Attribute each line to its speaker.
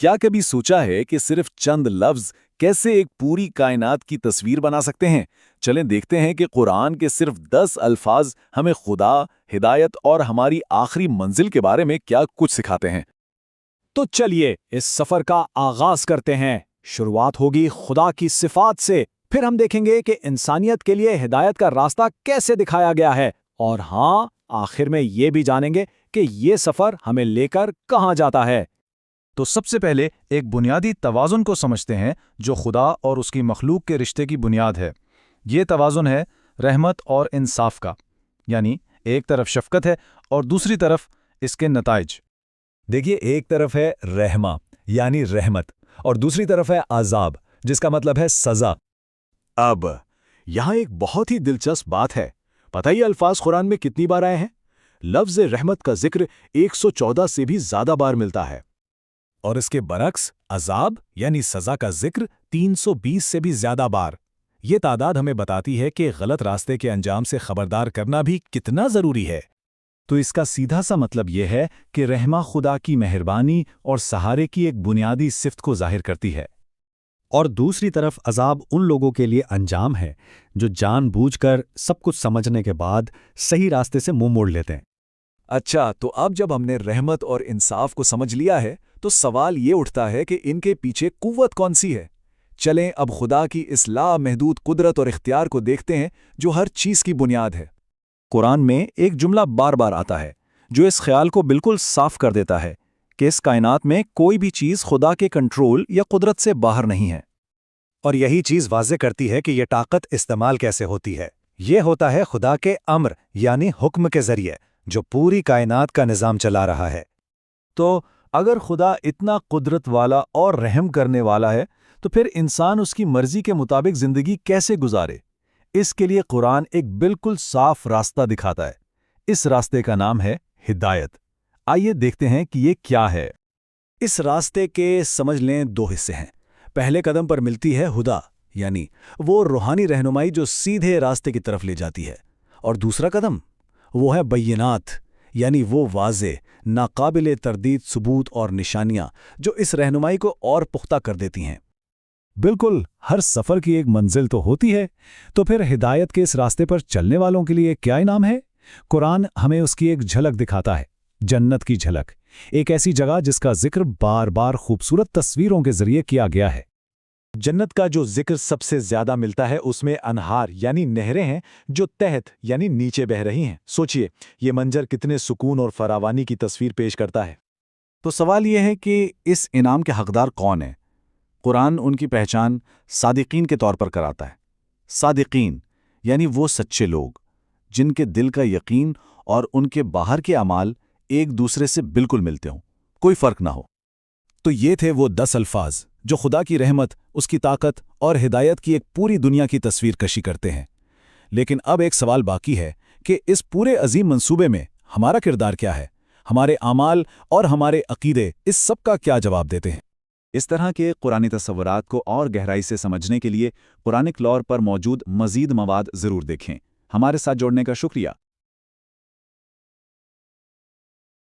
Speaker 1: کیا کبھی سوچا ہے کہ صرف چند لفظ کیسے ایک پوری کائنات کی تصویر بنا سکتے ہیں؟ چلیں دیکھتے ہیں کہ قرآن کے صرف 10 الفاظ ہمیں خدا، ہدایت اور ہماری آخری منزل کے بارے میں کیا کچھ سکھاتے ہیں۔
Speaker 2: تو چلیے اس سفر کا آغاز کرتے ہیں۔ شروعات ہوگی خدا کی صفات سے، پھر ہم دیکھیں گے کہ انسانیت کے لیے ہدایت کا راستہ کیسے دکھایا گیا ہے، اور ہاں، آخر میں یہ بھی جانیں گے کہ یہ سفر ہمیں لے کر کہاں جاتا ہے۔
Speaker 3: تو سب سے پہلے ایک بنیادی توازن کو سمجھتے ہیں جو خدا اور اس کی مخلوق کے رشتے کی بنیاد ہے۔ یہ توازن ہے رحمت اور انصاف کا، یعنی ایک طرف شفقت ہے اور دوسری طرف اس کے نتائج۔
Speaker 4: دیکھیے، ایک طرف ہے رحمہ یعنی رحمت، اور دوسری طرف ہے عذاب جس کا مطلب ہے سزا۔
Speaker 1: اب یہاں ایک بہت ہی دلچسپ بات ہے۔ پتہ ہی الفاظ قرآن میں کتنی بار آئے ہیں؟ لفظ رحمت کا ذکر 114 سے بھی زیادہ بار ملتا ہے،
Speaker 4: اور اس کے برعکس عذاب یعنی سزا کا ذکر 320 سے بھی زیادہ بار۔ یہ تعداد ہمیں بتاتی ہے کہ غلط راستے کے انجام سے خبردار کرنا بھی کتنا ضروری ہے۔
Speaker 3: تو اس کا سیدھا سا مطلب یہ ہے کہ رحمہ خدا کی مہربانی اور سہارے کی ایک بنیادی صفت کو ظاہر کرتی ہے،
Speaker 5: اور دوسری طرف عذاب ان لوگوں کے لیے انجام ہے جو جان بوجھ کر سب کچھ سمجھنے کے بعد صحیح راستے سے منہ موڑ لیتے ہیں۔
Speaker 1: اچھا، تو اب جب ہم نے رحمت اور انصاف کو سمجھ لیا ہے تو سوال یہ اٹھتا ہے کہ ان کے پیچھے قوت کون سی ہے؟ چلیں اب خدا کی اس لامحدود قدرت اور اختیار کو دیکھتے ہیں جو ہر چیز کی بنیاد ہے۔
Speaker 3: قرآن میں ایک جملہ بار بار آتا ہے جو اس خیال کو بالکل صاف کر دیتا ہے کہ اس کائنات میں کوئی بھی چیز خدا کے کنٹرول یا قدرت سے باہر نہیں ہے۔
Speaker 5: اور یہی چیز واضح کرتی ہے کہ یہ طاقت استعمال کیسے ہوتی ہے۔ یہ ہوتا ہے خدا کے امر یعنی حکم کے ذریعے جو پوری کائنات کا نظام چلا رہا ہے۔
Speaker 3: تو اگر خدا اتنا قدرت والا اور رحم کرنے والا ہے تو پھر انسان اس کی مرضی کے مطابق زندگی کیسے گزارے؟ اس کے لیے قرآن ایک بالکل صاف راستہ دکھاتا ہے۔ اس راستے کا نام ہے ہدایت۔ آئیے دیکھتے ہیں کہ یہ کیا ہے۔
Speaker 1: اس راستے کے سمجھ لیں 2 حصے ہیں۔ پہلے قدم پر ملتی ہے ہدا، یعنی وہ روحانی رہنمائی جو سیدھے راستے کی طرف لے جاتی ہے، اور دوسرا قدم وہ ہے بینات، یعنی وہ واضح، ناقابل تردید ثبوت اور نشانیاں جو اس رہنمائی کو اور پختہ کر دیتی ہیں۔
Speaker 4: بالکل، ہر سفر کی ایک منزل تو ہوتی ہے، تو پھر ہدایت کے اس راستے پر چلنے والوں کے لیے کیا انعام ہے؟ قرآن ہمیں اس کی ایک جھلک دکھاتا ہے، جنت کی جھلک، ایک ایسی جگہ جس کا ذکر بار بار خوبصورت تصویروں کے ذریعے کیا گیا ہے۔
Speaker 6: جنت کا جو ذکر سب سے زیادہ ملتا ہے اس میں انہار یعنی نہریں ہیں جو تحت یعنی نیچے بہہ رہی ہیں۔ سوچئے یہ منظر کتنے سکون اور فراوانی کی تصویر پیش کرتا ہے۔
Speaker 1: تو سوال یہ ہے کہ اس انعام کے حقدار کون ہیں؟ قرآن ان کی پہچان صادقین کے طور پر کراتا ہے۔ صادقین یعنی وہ سچے لوگ جن کے دل کا یقین اور ان کے باہر کے اعمال ایک دوسرے سے بالکل ملتے ہوں، کوئی فرق نہ ہو۔
Speaker 4: تو یہ تھے وہ 10 الفاظ جو خدا کی رحمت، اس کی طاقت اور ہدایت کی ایک پوری دنیا کی تصویر کشی کرتے ہیں۔ لیکن اب ایک سوال باقی ہے کہ اس پورے عظیم منصوبے میں ہمارا کردار کیا ہے؟ ہمارے اعمال اور ہمارے عقیدے اس سب کا کیا جواب دیتے ہیں؟
Speaker 7: اس طرح کے قرآنی تصورات کو اور گہرائی سے سمجھنے کے لیے قرآنک لور پر موجود مزید مواد ضرور دیکھیں۔ ہمارے ساتھ جوڑنے کا شکریہ۔